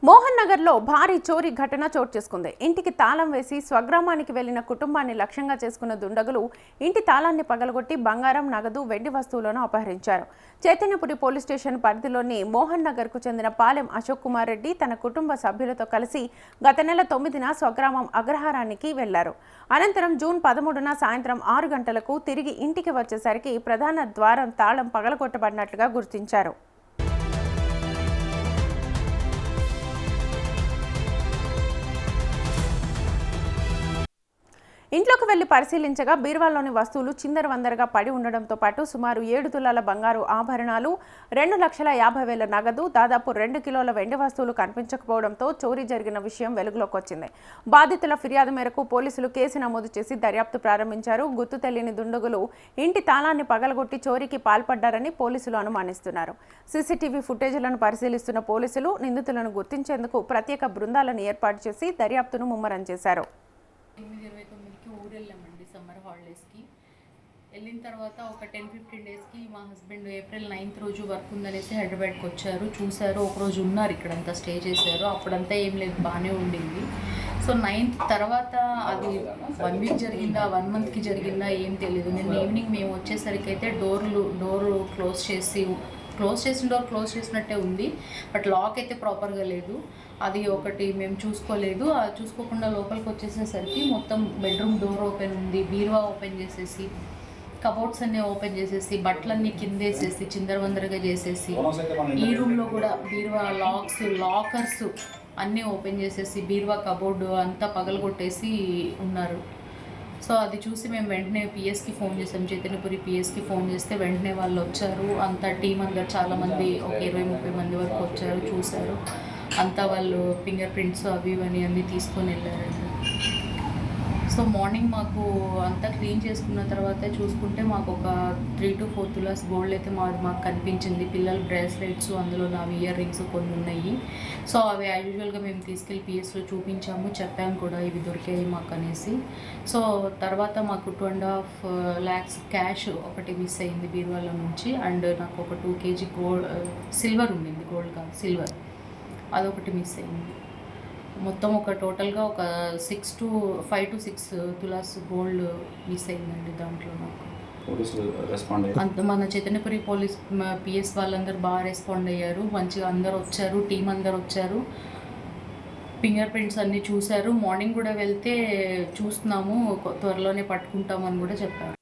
మోహన్ నగర్లో భారీ చోరీ ఘటన చోటు చేసుకుంది. ఇంటికి తాళం వేసి స్వగ్రామానికి వెళ్లిన కుటుంబాన్ని లక్ష్యంగా చేసుకున్న దుండగులు ఇంటి తాళాన్ని పగలగొట్టి బంగారం, నగదు, వెండి వస్తువులను అపహరించారు. చైతన్యపురి పోలీస్ స్టేషన్ పరిధిలోని మోహన్ నగర్కు చెందిన పాలెం అశోక్ కుమార్ రెడ్డి తన కుటుంబ సభ్యులతో కలిసి గత నెల 9న స్వగ్రామం అగ్రహారానికి వెళ్లారు. అనంతరం జూన్ 13న సాయంత్రం 6 గంటలకు తిరిగి ఇంటికి వచ్చేసరికి ప్రధాన ద్వారం తాళం పగలగొట్టబడినట్లుగా గుర్తించారు. ఇంట్లోకి వెళ్లి పరిశీలించగా బీరువాలోని వస్తువులు చిందరవందరగా పడి ఉండడంతో పాటు సుమారు 7 తులాల బంగారు ఆభరణాలు, 2,50,000 నగదు, దాదాపు 2 కిలోల వెండి వస్తువులు కనిపించకపోవడంతో చోరీ జరిగిన విషయం వెలుగులోకి వచ్చింది. బాధితుల ఫిర్యాదు మేరకు పోలీసులు కేసు నమోదు చేసి దర్యాప్తు ప్రారంభించారు. గుర్తు తెలియని దుండగులు ఇంటి తాళాన్ని పగలగొట్టి చోరీకి పాల్పడ్డారని పోలీసులు అనుమానిస్తున్నారు. సీసీటీవీ ఫుటేజీలను పరిశీలిస్తున్న పోలీసులు నిందితులను గుర్తించేందుకు ప్రత్యేక బృందాలను ఏర్పాటు చేసి దర్యాప్తును ముమ్మరం చేశారు. 8:29కి ఊరు వెళ్ళామండి సమ్మర్ హాలిడేస్కి. వెళ్ళిన తర్వాత ఒక 10-15 డేస్కి మా హస్బెండ్ ఏప్రిల్ 9th రోజు వర్క్ ఉందనేసి హైదరాబాద్కి వచ్చారు. చూశారు, ఒకరోజు ఉన్నారు, ఇక్కడంతా స్టే చేశారు. అప్పుడంతా ఏం లేదు, బాగానే ఉండింది. సో 9th తర్వాత అది 1 వీక్ జరిగిందా 1 మంత్కి జరిగిందా ఏం తెలియదు. నిన్న ఈవినింగ్ మేము వచ్చేసరికి అయితే డోర్ క్లోజ్ చేసినట్టే ఉంది, బట్ లాక్ అయితే ప్రాపర్గా లేదు. అది ఒకటి మేము చూసుకోలేదు. చూసుకోకుండా లోపలికి వచ్చేసేసరికి మొత్తం బెడ్రూమ్ డోర్ ఓపెన్ ఉంది, బీరువా ఓపెన్ చేసేసి, కబోర్డ్స్ అన్నీ ఓపెన్ చేసేసి, బట్టలన్నీ కిందేసేసి చిందరవందరగా చేసేసి, ఈ రూమ్లో కూడా బీరువా లాకర్స్ అన్నీ ఓపెన్ చేసేసి బీరువా కబోర్డు అంతా పగలగొట్టేసి ఉన్నారు. సో అది చూసి మేము వెంటనే పిఎస్కి ఫోన్ చేసాం. చైతన్యపురి పిఎస్కి ఫోన్ చేస్తే వెంటనే వాళ్ళు వచ్చారు. అంతా టీం అందరు చాలామంది, ఒక 20-30 మంది వరకు వచ్చారు, చూశారు. అంతా వాళ్ళు ఫింగర్ ప్రింట్స్ అవి ఇవన్నీ అన్నీ తీసుకొని వెళ్ళారండి. సో మార్నింగ్ మాకు అంతా క్లీన్ చేసుకున్న తర్వాత చూసుకుంటే మాకు ఒక 3 to 4 తులాస్ గోల్డ్ అయితే మాకు కనిపించింది. పిల్లల బ్రేస్లెట్స్, అందులో నావి ఇయర్ రింగ్స్ కొన్ని ఉన్నాయి. సో అవి యూజువల్గా మేము తీసుకెళ్ళి పిఎస్లో చూపించాము, చెప్పాము కూడా ఇవి దొరికాయి మాకు అనేసి. సో తర్వాత మాకు 2.5 lakhs క్యాష్ ఒకటి మిస్ అయింది బీరువాలో నుంచి. అండ్ నాకు ఒక 2 kg సిల్వర్ ఉండింది, గోల్డ్ కాదు సిల్వర్, అదొకటి మిస్ అయింది. మొత్తం ఒక టోటల్గా ఒక 5 to 6 తులాస్ గోల్డ్ మిస్ అయిందండి. దాంట్లో నాకు అంత మన చైతన్యపురి పోలీస్ పిఎస్ వాళ్ళందరూ బాగా రెస్పాండ్ అయ్యారు, మంచిగా అందరు వచ్చారు, టీం అందరు వచ్చారు, ఫింగర్ ప్రింట్స్ అన్నీ చూశారు. మార్నింగ్ కూడా వెళ్తే చూస్తున్నాము, త్వరలోనే పట్టుకుంటామని కూడా చెప్పారు.